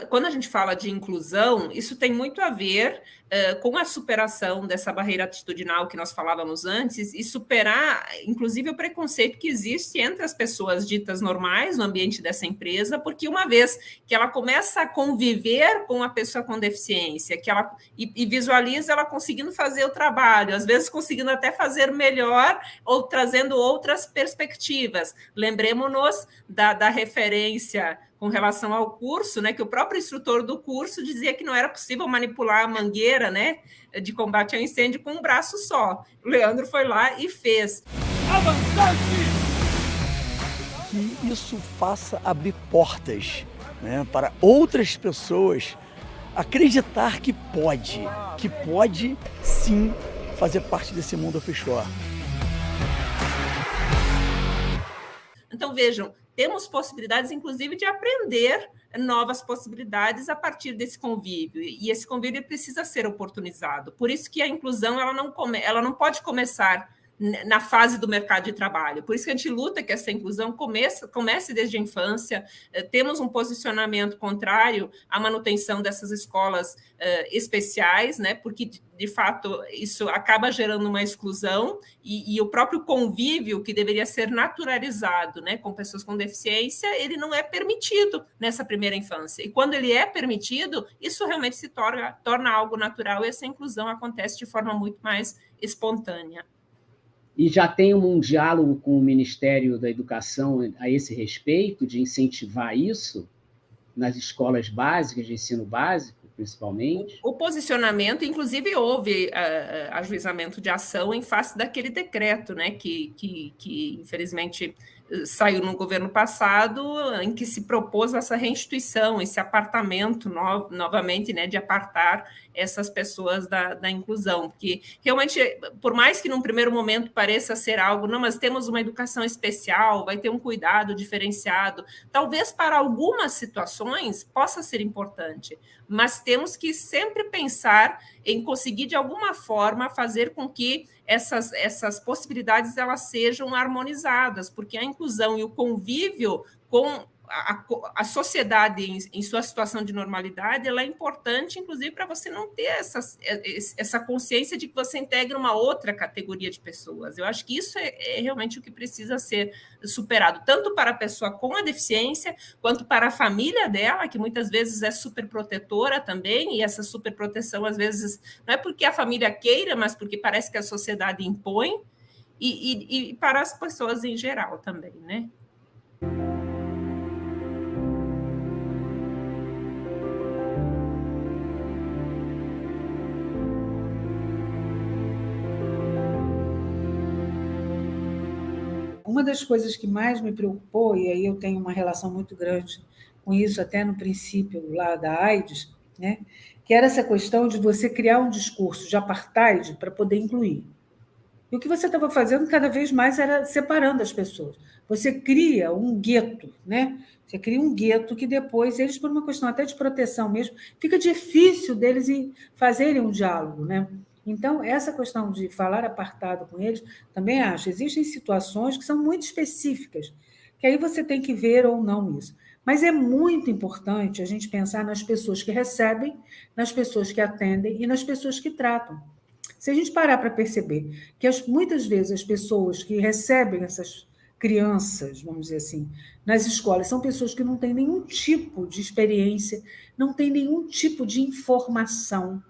quando a gente fala de inclusão, isso tem muito a ver com a superação dessa barreira atitudinal que nós falávamos antes e superar, inclusive, o preconceito que existe entre as pessoas ditas normais no ambiente dessa empresa, porque uma vez que ela começa a conviver com a pessoa com deficiência, e visualiza ela conseguindo fazer o trabalho, às vezes conseguindo até fazer melhor ou trazendo outras perspectivas. Lembremos-nos da referência com relação ao curso, né, que o próprio instrutor do curso dizia que não era possível manipular a mangueira, né, de combate ao incêndio com um braço só. O Leandro foi lá e fez. Que isso faça abrir portas, né, para outras pessoas acreditar que pode sim fazer parte desse mundo offshore. Então, vejam, temos possibilidades, inclusive, de aprender novas possibilidades a partir desse convívio. E esse convívio precisa ser oportunizado. Por isso que a inclusão ela não pode começar na fase do mercado de trabalho. Por isso que a gente luta que essa inclusão comece desde a infância. Temos um posicionamento contrário à manutenção dessas escolas especiais, né? Porque, de fato, isso acaba gerando uma exclusão e o próprio convívio, que deveria ser naturalizado, né, com pessoas com deficiência, ele não é permitido nessa primeira infância. E quando ele é permitido, isso realmente se torna algo natural e essa inclusão acontece de forma muito mais espontânea. E já tem um diálogo com o Ministério da Educação a esse respeito, de incentivar isso nas escolas básicas, de ensino básico, principalmente? O posicionamento, inclusive, houve ajuizamento de ação em face daquele decreto, né, que infelizmente, saiu no governo passado, em que se propôs essa reinstituição, esse apartamento novamente, né, de apartar essas pessoas da inclusão, porque realmente, por mais que num primeiro momento pareça ser algo, não, mas temos uma educação especial, vai ter um cuidado diferenciado, talvez para algumas situações possa ser importante, mas temos que sempre pensar em conseguir, de alguma forma, fazer com que essas possibilidades elas sejam harmonizadas, porque a inclusão e o convívio com a sociedade em sua situação de normalidade, ela é importante, inclusive, para você não ter essa consciência de que você integra uma outra categoria de pessoas. Eu acho que isso é realmente o que precisa ser superado, tanto para a pessoa com a deficiência, quanto para a família dela, que muitas vezes é superprotetora também, e essa superproteção, às vezes, não é porque a família queira, mas porque parece que a sociedade impõe, e para as pessoas em geral também, né? Uma das coisas que mais me preocupou, e aí eu tenho uma relação muito grande com isso, até no princípio lá da AIDS, né, que era essa questão de você criar um discurso de apartheid para poder incluir. E o que você estava fazendo cada vez mais era separando as pessoas. Você cria um gueto, né? Você cria um gueto que depois, eles, por uma questão até de proteção mesmo, fica difícil deles fazerem um diálogo, né? Então, essa questão de falar apartado com eles, também acho, existem situações que são muito específicas, que aí você tem que ver ou não isso. Mas é muito importante a gente pensar nas pessoas que recebem, nas pessoas que atendem e nas pessoas que tratam. Se a gente parar para perceber que muitas vezes as pessoas que recebem essas crianças, vamos dizer assim, nas escolas, são pessoas que não têm nenhum tipo de experiência, não têm nenhum tipo de informação.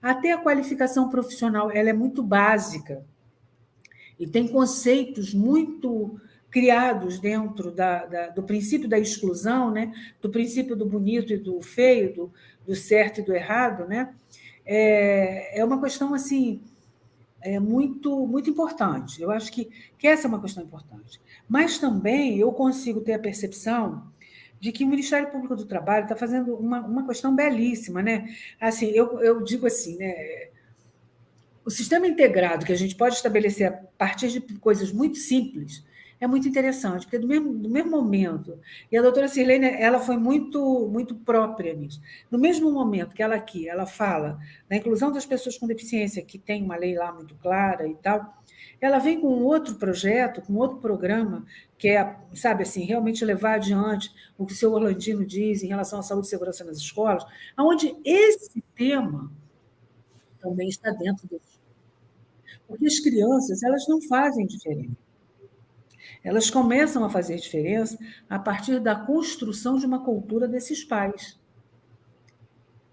Até a qualificação profissional ela é muito básica e tem conceitos muito criados dentro do princípio da exclusão, né? Do princípio do bonito e do feio, do certo e do errado, né? É uma questão assim muito, muito importante. Eu acho que essa é uma questão importante. Mas também eu consigo ter a percepção de que o Ministério Público do Trabalho está fazendo uma questão belíssima, né? Assim, eu digo assim, né? O sistema integrado que a gente pode estabelecer a partir de coisas muito simples é muito interessante, porque do mesmo momento, e a doutora Sirlene, ela foi muito, muito própria nisso, no mesmo momento que ela fala da inclusão das pessoas com deficiência, que tem uma lei lá muito clara e tal, ela vem com outro projeto, com outro programa, que é, sabe assim, realmente levar adiante o que o seu Orlandino diz em relação à saúde e segurança nas escolas, onde esse tema também está dentro desse. Porque as crianças, elas não fazem diferença. Elas começam a fazer diferença a partir da construção de uma cultura desses pais.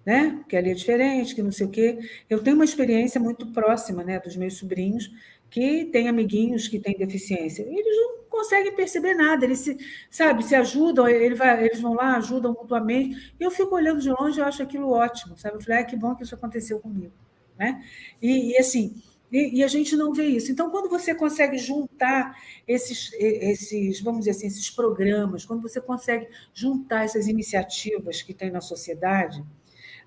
Né? Que ali é diferente, que não sei o quê. Eu tenho uma experiência muito próxima, né, dos meus sobrinhos que têm amiguinhos que têm deficiência. Eles não conseguem perceber nada, eles se ajudam, eles vão lá, ajudam mutuamente. E eu fico olhando de longe e eu acho aquilo ótimo, sabe? Eu falei, que bom que isso aconteceu comigo. Né? Assim, e a gente não vê isso. Então, quando você consegue juntar vamos dizer assim, esses programas, quando você consegue juntar essas iniciativas que tem na sociedade,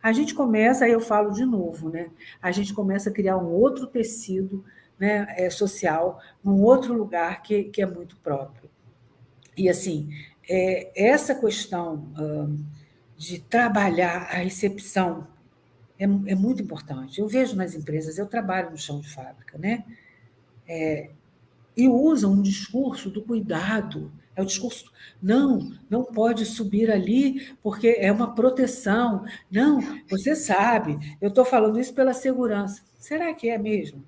a gente começa, aí eu falo de novo, né? A gente começa a criar um outro tecido, né, social, num outro lugar que é muito próprio. E, assim, essa questão de trabalhar a recepção é muito importante. Eu vejo nas empresas, eu trabalho no chão de fábrica, né? E usam um discurso do cuidado. É o discurso, não pode subir ali, porque é uma proteção. Não, você sabe, eu estou falando isso pela segurança. Será que é mesmo?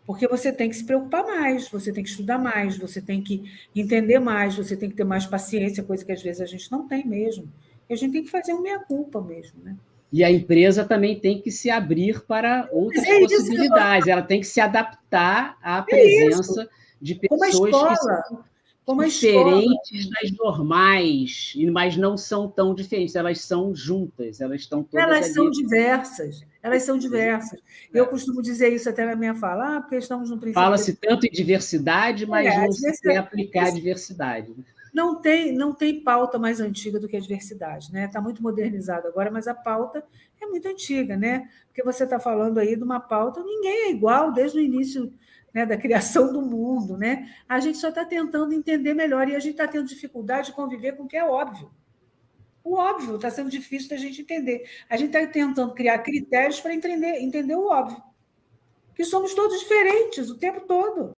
Porque você tem que se preocupar mais, você tem que estudar mais, você tem que entender mais, você tem que ter mais paciência, coisa que às vezes a gente não tem mesmo. E a gente tem que fazer uma meia-culpa mesmo, né? E a empresa também tem que se abrir para outras possibilidades, ela tem que se adaptar à presença de pessoas que são diferentes das normais, mas não são tão diferentes, elas são juntas, elas estão todas ali. Elas são diversas. Eu costumo dizer isso até na minha fala, porque estamos no princípio... Fala-se tanto em diversidade, mas não se quer aplicar a diversidade. Não tem pauta mais antiga do que a diversidade, né? Está muito modernizado agora, mas a pauta é muito antiga, né? Porque você está falando aí de uma pauta, ninguém é igual desde o início, né, da criação do mundo, né? A gente só está tentando entender melhor e a gente está tendo dificuldade de conviver com o que é óbvio. O óbvio está sendo difícil da gente entender. A gente está tentando criar critérios para entender o óbvio. Que somos todos diferentes o tempo todo.